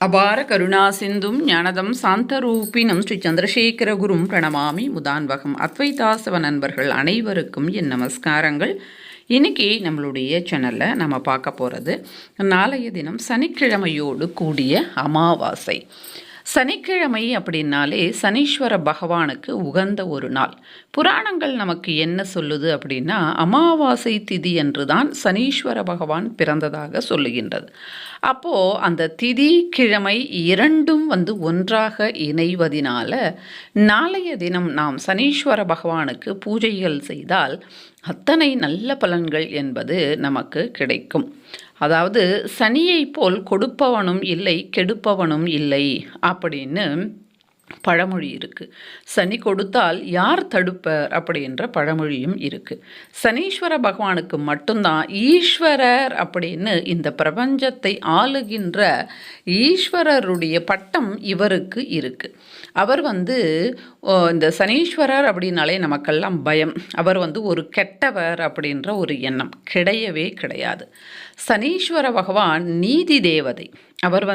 அபார கருணாசிந்தும் ஞானதம் சாந்தரூபினம் ஸ்ரீ சந்திரசேகர குரும் பிரணமாமி முதான்வகம். அத்வைதாசவ நண்பர்கள் அனைவருக்கும் என் நமஸ்காரங்கள். இன்றைக்கி நம்மளுடைய சேனலில் நம்ம பார்க்க போகிறது நாளைய தினம் சனிக்கிழமையோடு கூடிய அமாவாசை. சனிக்கிழமை அப்படின்னாலே சனீஸ்வர பகவானுக்கு உகந்த ஒரு நாள். புராணங்கள் நமக்கு என்ன சொல்லுது அப்படின்னா, அமாவாசை திதி என்று தான் சனீஸ்வர பகவான் பிறந்ததாக சொல்லுகின்றது. அப்போது அந்த திதி கிழமை இரண்டும் ஒன்றாக இணைவதினால நாளைய தினம் நாம் சனீஸ்வர பகவானுக்கு பூஜைகள் செய்தால் அத்தனை நல்ல பலன்கள் என்பது நமக்கு கிடைக்கும். அதாவது சனியை போல் கொடுப்பவனும் இல்லை கெடுப்பவனும் இல்லை அப்படின்னு பழமொழி இருக்குது. சனி கொடுத்தால் யார் தடுப்பர் அப்படின்ற பழமொழியும் இருக்குது. சனீஸ்வர பகவானுக்கு மட்டும்தான் ஈஸ்வரர் அப்படின்னு இந்த பிரபஞ்சத்தை ஆளுகின்ற ஈஸ்வரருடைய பட்டம் இவருக்கு இருக்குது. அவர் இந்த சனீஸ்வரர் அப்படின்னாலே நமக்கெல்லாம் பயம். அவர் ஒரு கெட்டவர் அப்படின்ற ஒரு எண்ணம் கிடையவே கிடையாது. சனீஸ்வர பகவான் நீதி தேவதை. அவர்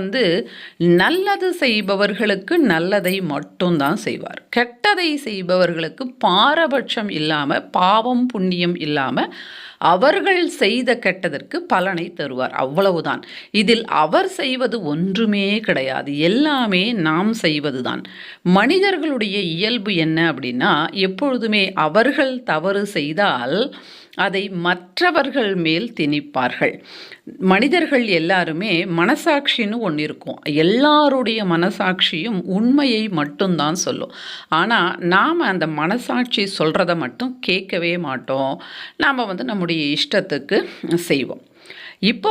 நல்லது செய்பவர்களுக்கு நல்லதை மட்டும்தான் செய்வார். கெட்டதை செய்பவர்களுக்கு பாரபட்சம் இல்லாமல், பாவம் புண்ணியம் இல்லாமல் அவர்கள் செய்த கெட்டதற்கு பலனை தருவார். அவ்வளவுதான். இதில் அவர் செய்வது ஒன்றுமே கிடையாது, எல்லாமே நாம் செய்வது தான். மனிதர்களுடைய இயல்பு என்ன அப்படின்னா, எப்பொழுதுமே அவர்கள் தவறு செய்தால் அதை மற்றவர்கள் மேல் திணிப்பார்கள். மனிதர்கள் எல்லாருமே மனசாட்சின்னு ஒன்று இருக்கும். எல்லாருடைய மனசாட்சியும் உண்மையை மட்டும்தான் சொல்லும். ஆனால் நாம் அந்த மனசாட்சி சொல்கிறத மட்டும் கேட்கவே மாட்டோம். நாம் நம்முடைய இஷ்டத்துக்கு செய்வோம். இப்போ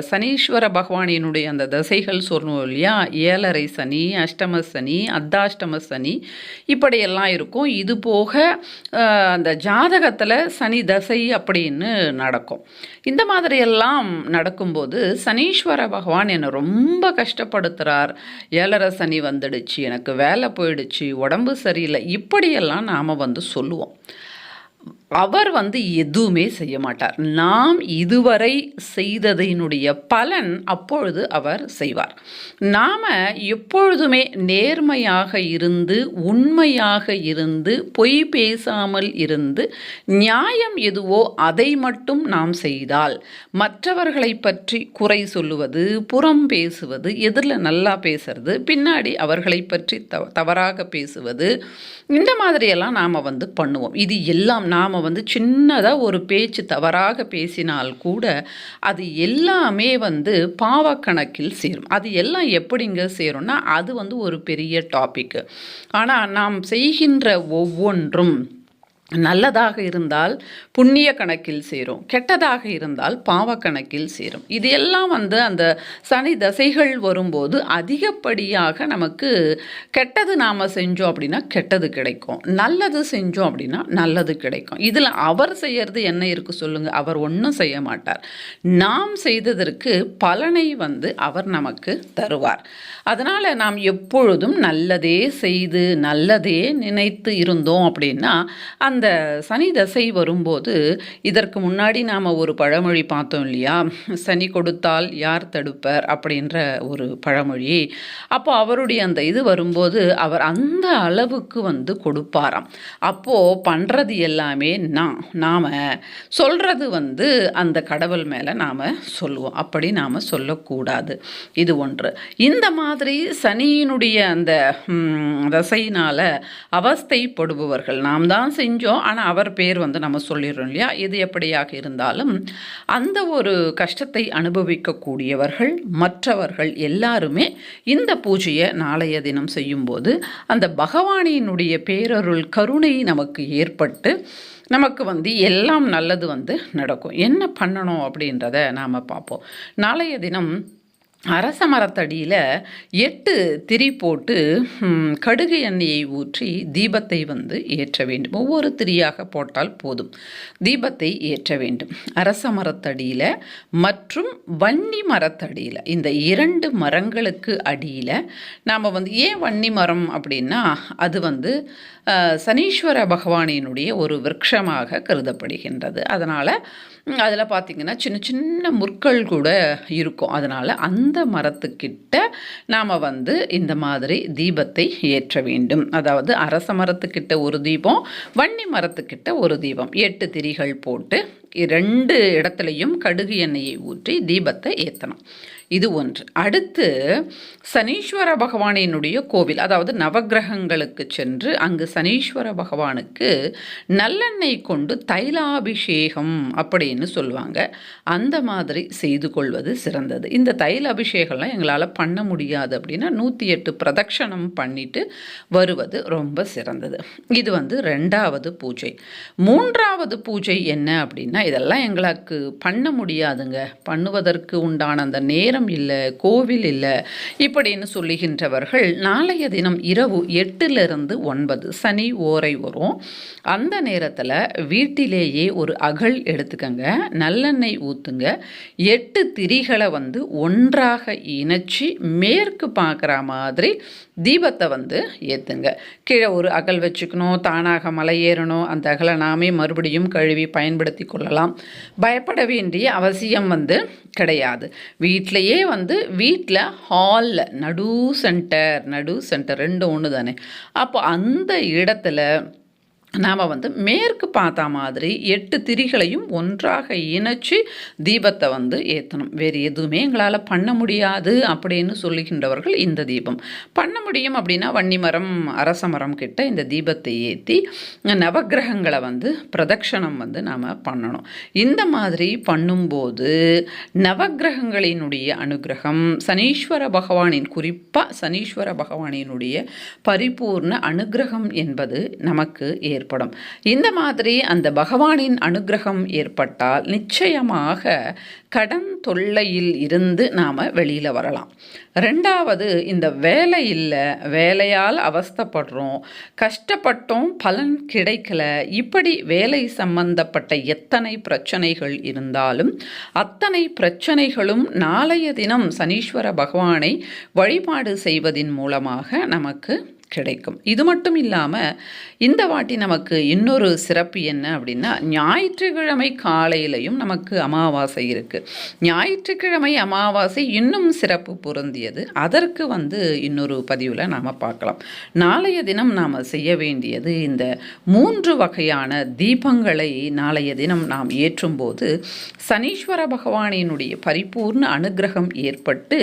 சனீஸ்வர பகவானினுடைய அந்த தசைகள் சொல்லணும் இல்லையா, 7.5 சனி, அஷ்டம சனி, அர்த்தாஷ்டம சனி, இப்படியெல்லாம் இருக்கும். இது போக அந்த ஜாதகத்தில் சனி தசை அப்படின்னு நடக்கும். இந்த மாதிரியெல்லாம் நடக்கும்போது சனீஸ்வர பகவான் என்னை ரொம்ப கஷ்டப்படுத்துகிறார், 7.5 சனி வந்துடுச்சு, எனக்கு வேலை போயிடுச்சு, உடம்பு சரியில்லை, இப்படியெல்லாம் நாம் சொல்லுவோம். அவர் எதுவுமே செய்ய மாட்டார். நாம் இதுவரை செய்ததினுடைய பலன் அப்பொழுது அவர் செய்வார். நாம் எப்பொழுதுமே நேர்மையாக இருந்து, உண்மையாக இருந்து, பொய் பேசாமல் இருந்து, நியாயம் எதுவோ அதை மட்டும் நாம் செய்தால், மற்றவர்களை பற்றி குறை சொல்லுவது, புறம் பேசுவது, எதிரில் நல்லா பேசுறது, பின்னாடி அவர்களை பற்றி தவறாக பேசுவது, இந்த மாதிரியெல்லாம் நாம் பண்ணுவோம். இது எல்லாம் நாம் சின்னதாக ஒரு பேச்சு தவறாக பேசினால் கூட அது எல்லாமே பாவக்கணக்கில் சேரும். அது எல்லாம் எப்படிங்க சேரும்னா, அது ஒரு பெரிய டாபிக். ஆனால் நாம் செய்கின்ற ஒவ்வொன்றும் நல்லதாக இருந்தால் புண்ணிய கணக்கில் சேரும், கெட்டதாக இருந்தால் பாவ கணக்கில் சேரும். இது எல்லாம் அந்த சனி தசைகள் வரும்போது அதிகப்படியாக நமக்கு கெட்டது நாம் செஞ்சோம் அப்படின்னா கெட்டது கிடைக்கும், நல்லது செஞ்சோம் அப்படின்னா நல்லது கிடைக்கும். இதில் அவர் செய்யறது என்ன இருக்குது சொல்லுங்கள்? அவர் ஒன்றும் செய்ய மாட்டார். நாம் செய்ததற்கு பலனை அவர் நமக்கு தருவார். அதனால் நாம் எப்பொழுதும் நல்லதே செய்து நல்லதே நினைத்து இருந்தோம் அப்படின்னா, அந்த சனி தசை வரும்போது, இதற்கு முன்னாடி நாம் ஒரு பழமொழி பார்த்தோம் இல்லையா, சனி கொடுத்தால் யார் தடுப்பர் அப்படின்ற ஒரு பழமொழி. அப்போ அவருடைய அந்த இது வரும்போது அவர் அந்த அளவுக்கு கொடுப்பாராம். அப்போது பண்ணுறது எல்லாமே நாம் சொல்கிறது அந்த கடவுள் மேலே நாம் சொல்லுவோம். அப்படி நாம் சொல்லக்கூடாது. இது ஒன்று. இந்த மாதிரி சனியினுடைய அந்த தசையினால் அவஸ்தைப்படுபவர்கள், நாம் தான் செஞ்சோம் ஆனால் அவர் பேர் நம்ம சொல்லிடுறோம் இல்லையா, இது எப்படியாக இருந்தாலும் அந்த ஒரு கஷ்டத்தை அனுபவிக்கக்கூடியவர்கள் மற்றவர்கள் எல்லாருமே இந்த பூஜையை நாளைய தினம் செய்யும்போது அந்த பகவானினுடைய பேரருள் கருணை நமக்கு ஏற்பட்டு நமக்கு எல்லாம் நல்லது நடக்கும். என்ன பண்ணணும் அப்படின்றத நாம் பார்ப்போம். நாளைய தினம் அரச மரத்தடியில் 8 திரி போட்டு கடுகு எண்ணெயை ஊற்றி தீபத்தை ஏற்ற வேண்டும். ஒவ்வொரு திரியாக போட்டால் போதும். தீபத்தை ஏற்ற வேண்டும் அரச மரத்தடியில் மற்றும் வன்னி மரத்தடியில். இந்த 2 மரங்களுக்கு அடியில் நாம் ஏன் வன்னி மரம் அப்படின்னா, அது சனீஸ்வர பகவானினுடைய ஒரு விருட்சமாக கருதப்படுகின்றது. அதனால் அதில் பார்த்திங்கன்னா சின்ன சின்ன முற்கள் கூட இருக்கும். அதனால் அந்த மரத்துக்கிட்ட நாம் இந்த மாதிரி தீபத்தை ஏற்ற வேண்டும். அதாவது அரச மரத்துக்கிட்ட ஒரு தீபம், வன்னி மரத்துக்கிட்ட ஒரு தீபம், 8 திரிகள் போட்டு 2 இடத்துலையும் கடுகு எண்ணெயை ஊற்றி தீபத்தை ஏற்றணும். இது ஒன்று. அடுத்து சனீஸ்வர பகவானினுடைய கோவில், அதாவது நவக்கிரகங்களுக்கு சென்று அங்கு சனீஸ்வர பகவானுக்கு நல்லெண்ணெய் கொண்டு தைலாபிஷேகம் அப்படின்னு சொல்லுவாங்க. அந்த மாதிரி செய்து கொள்வது சிறந்தது. இந்த தைல அபிஷேகம்லாம் எங்களால் பண்ண முடியாது அப்படின்னா 108 பிரதட்சணம் பண்ணிட்டு வருவது ரொம்ப சிறந்தது. இது 2வது பூஜை. 3வது பூஜை என்ன அப்படின்னா, இதெல்லாம் எங்களுக்கு பண்ண முடியாதுங்க, பண்ணுவதற்கு உண்டான அந்த நேரம் இல்லை, கோவில் இல்லை இப்படின்னு சொல்லுகின்றவர்கள் நாளைய தினம் இரவு 8லிருந்து 9 சனி ஓரை வரும். அந்த நேரத்தில் வீட்டிலேயே ஒரு அகல் எடுத்துக்கங்க, நல்லெண்ணெய் ஊற்றுங்க, 8 திரிகளை ஒன்றாக இணைச்சி மேற்கு பார்க்குற மாதிரி தீபத்தை ஏற்றுங்க. கீழே ஒரு அகல் வச்சுக்கணும், தானாக மலை ஏறணும். அந்த அகலை நாமே மறுபடியும் கழுவி பயன்படுத்தி கொள்ளலாம். பயப்பட வேண்டிய அவசியம் கிடையாது. வீட்டிலையே வீட்டில் ஹாலில் நடு சென்டர் 2 ஒன்று தானே. அப்போ அந்த இடத்துல நாம் மேற்கு பார்த்தா மாதிரி 8 திரிகளையும் ஒன்றாக இணைச்சி தீபத்தை ஏற்றணும். வேறு எதுவுமே எங்களால் பண்ண முடியாது அப்படின்னு சொல்லுகின்றவர்கள் இந்த தீபம் பண்ண முடியும் அப்படின்னா வன்னி மரம், அரச மரம் கிட்ட இந்த தீபத்தை ஏற்றி நவக்கிரகங்களை பிரதட்சணம் நாம் பண்ணணும். இந்த மாதிரி பண்ணும்போது நவக்கிரகங்களினுடைய அனுகிரகம், சனீஸ்வர பகவானின், குறிப்பாக சனீஸ்வர பகவானினுடைய பரிபூர்ண அனுகிரகம் என்பது நமக்கு ஏற்படும். இந்த மாதிரி அந்த பகவானின் அனுகிரகம் ஏற்பட்டால் நிச்சயமாக கடன் தொல்லையில் இருந்து நாம் வெளியில் வரலாம். 2வது, இந்த வேலை இல்லை, வேலையால் அவஸ்தைப்படுறோம், கஷ்டப்பட்டோம், பலன் கிடைக்கல, இப்படி வேலை சம்பந்தப்பட்ட எத்தனை பிரச்சனைகள் இருந்தாலும் அத்தனை பிரச்சனைகளும் நாளைய தினம் சனீஸ்வர பகவானை வழிபாடு செய்வதின் மூலமாக நமக்கு கிடைக்கும். இது மட்டும் இல்லாமல் இந்த வாட்டி நமக்கு இன்னொரு சிறப்பு என்ன அப்படின்னா, ஞாயிற்றுக்கிழமை காலையிலையும் நமக்கு அமாவாசை இருக்குது. ஞாயிற்றுக்கிழமை அமாவாசை இன்னும் சிறப்பு பொருந்தியது. அதற்கு இன்னொரு பதிவில் நாம் பார்க்கலாம். நாளைய தினம் நாம் செய்ய வேண்டியது, இந்த 3 வகையான தீபங்களை நாளைய தினம் நாம் ஏற்றும்போது சனீஸ்வர பகவானினுடைய பரிபூர்ண அனுகிரகம் ஏற்பட்டு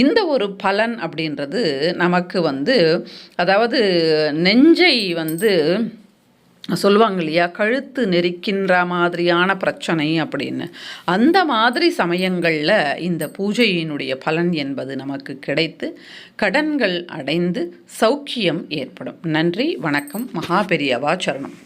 இந்த ஒரு பலன் அப்படின்றது நமக்கு அதாவது நெஞ்சை சொல்லுவாங்க இல்லையா, கழுத்து நெரிக்கின்ற மாதிரியான பிரச்சனை அப்படின்னு, அந்த மாதிரி சமயங்களில் இந்த பூஜையினுடைய பலன் என்பது நமக்கு கிடைத்து கடன்கள் அடைந்து சௌக்கியம் ஏற்படும். நன்றி, வணக்கம். மகாபெரியவா சரணம்.